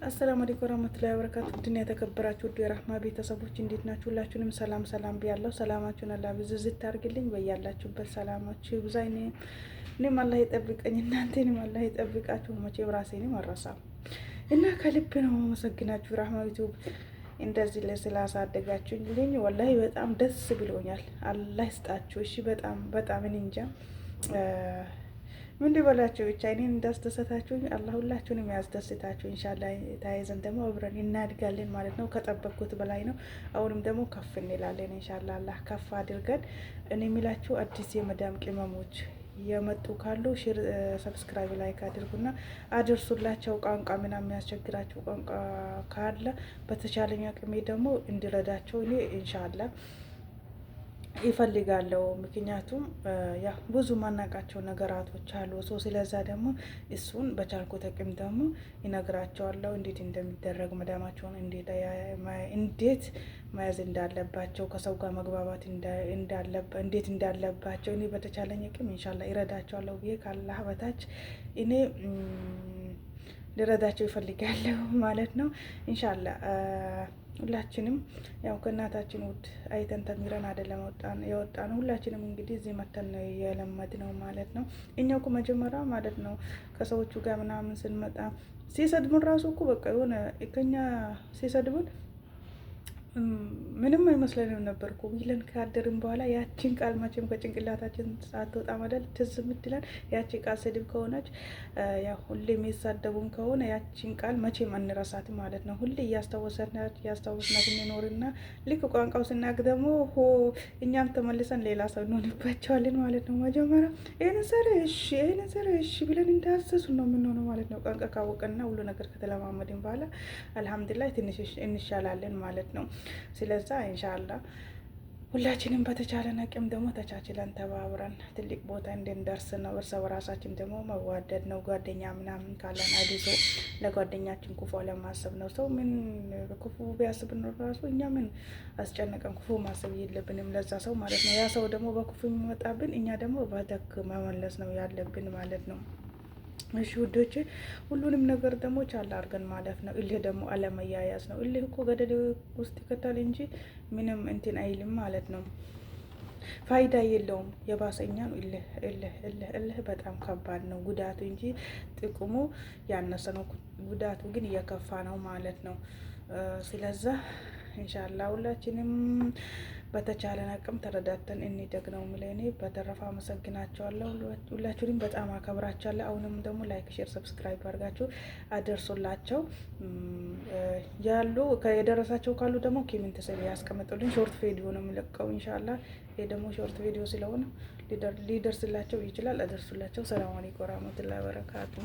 አሰላሙ አለይኩም ወራህመቱላሂ ወበረካቱ። ውድና የተከበራችሁ ውድ የራህማ ቤተሰቦች እንዴት ናችሁ? ሁላችሁንም ሰላም ሰላም ብያለሁ። ሰላማችሁን አላህ ብዝዝት ታርግልኝ። በያላችሁበት ሰላማችሁ ይብዛ። እኔም አላህ ይጠብቀኝ፣ እናንተንም አላህ ይጠብቃችሁ። መቼም ራሴንም አልረሳም እና ከልብ ነው አመሰግናችሁ። ራህማ ዩቲዩብ እንደዚህ ስላሳደጋችሁልኝ ወላሂ በጣም ደስ ብሎኛል። አላህ ይስጣችሁ። እሺ በጣም በጣም እኔ እንጃ ምን ልበላችሁ ብቻ እኔን እንዳስደሰታችሁ አላህ ሁላችሁንም ያስደስታችሁ። ኢንሻአላህ ተያይዘን ደግሞ አብረን እናድጋለን ማለት ነው። ከጠበቅኩት በላይ ነው። አሁንም ደግሞ ከፍ እንላለን ኢንሻአላህ። አላህ ከፍ አድርገን እኔ የሚላችሁ አዲስ የመዳም ቅመሞች የመጡ ካሉ ሼር፣ ሰብስክራይብ፣ ላይክ አድርጉና አድርሱላቸው። ቋንቋ ምናምን የሚያስቸግራቸው ቋንቋ ካለ በተቻለኝ አቅሜ ደግሞ እንዲረዳቸው እኔ ኢንሻአላህ ይፈልጋለሁ። ምክንያቱም ያ ብዙ ማናቃቸው ነገራቶች አሉ። ስለዛ ደግሞ እሱን በቻልኩት አቅም ደግሞ ይነግራቸዋለሁ። እንዴት እንደሚደረግ መዳማቸውን እንዴት መያዝ እንዳለባቸው፣ ከሰው ጋር መግባባት እንዴት እንዳለባቸው እኔ በተቻለኝ አቅም ኢንሻአላህ ይረዳቸዋለሁ ብዬ ካላህ በታች እኔ ልረዳቸው ይፈልጋለሁ ማለት ነው ኢንሻአላህ። ሁላችንም ያው ከእናታችን ውድ አይተን ተምረን አይደለም የወጣ ነው። ሁላችንም እንግዲህ እዚህ መተን ነው የለመድ ነው ማለት ነው። እኛው እኮ መጀመሪያ ማለት ነው ከሰዎቹ ጋር ምናምን ስንመጣ ሲሰድቡን ራሱ እኮ በቃ የሆነ ከኛ ሲሰድቡን ምንም አይመስለንም ነበር እኮ ብለን ካደርን በኋላ ያቺን ቃል መቼም ከጭንቅላታችን ሳትወጣ መደል ትዝ ምትለን ያቺ ቃል ስድብ ከሆነች ያው ሁሌ የሚሳደቡን ከሆነ ያቺን ቃል መቼም አንረሳትም ማለት ነው። ሁሌ እያስታወስናት እንኖርና ልክ ቋንቋው ስናቅ ደግሞ እኛም ተመልሰን ሌላ ሰው እንሆንባቸዋለን ማለት ነው። መጀመሪያ ይህን ሰር እሺ ብለን እንዳዘዙ ነው የምንሆነው ማለት ነው። ቋንቋ ካወቅና ሁሉ ነገር ከተለማመድን በኋላ አልሐምዱሊላህ ትንሽ እንሻላለን ማለት ነው። ስለዛ ኢንሻአላህ ሁላችንም በተቻለን አቅም ደግሞ ተቻችለን ተባብረን ትልቅ ቦታ እንድንደርስ ነው። እርስ በራሳችን ደግሞ መዋደድ ነው። ጓደኛ ምናምን ካለን አዲሶ ለጓደኛችን ክፉ ለማሰብ ነው። ሰው ምን ክፉ ቢያስብ ነው ራሱ እኛ ምን አስጨነቀን? ክፉ ማሰብ የለብንም ለዛ ሰው ማለት ነው። ያ ሰው ደግሞ በክፉ የሚመጣብን እኛ ደግሞ በደግ መመለስ ነው ያለብን ማለት ነው። እሺ ውዶቼ፣ ሁሉንም ነገር ደግሞ ቻላ አድርገን ማለፍ ነው። እልህ ደግሞ አለመያያዝ ነው። እልህ እኮ ገደል ውስጥ ይከታል እንጂ ምንም እንትን አይልም ማለት ነው። ፋይዳ የለውም። የባሰኛ ነው። እልህ በጣም ከባድ ነው ጉዳቱ እንጂ ጥቅሙ ያነሰ ነው። ጉዳቱ ግን እየከፋ ነው ማለት ነው። ስለዛ ኢንሻአላህ ሁላችንም በተቻለን አቅም ተረዳተን እንደግ ነው የምለው እኔ። በተረፈ አመሰግናቸዋለሁ። ሁላችሁንም በጣም አከብራቸዋለሁ። አሁንም ደግሞ ላይክ፣ ሼር፣ ሰብስክራይብ አድርጋችሁ አደርሱላቸው። ያሉ የደረሳቸው ካሉ ደግሞ ኮሜንት ስር ያስቀምጡልኝ። ሾርት ቪዲዮ ነው የምለቀው ኢንሻአላህ። ይሄ ደግሞ ሾርት ቪዲዮ ስለሆነ ሊደርስላቸው ይችላል። አደርሱላቸው። ሰላም አለይኩም ወራህመቱላሂ ወበረካቱ።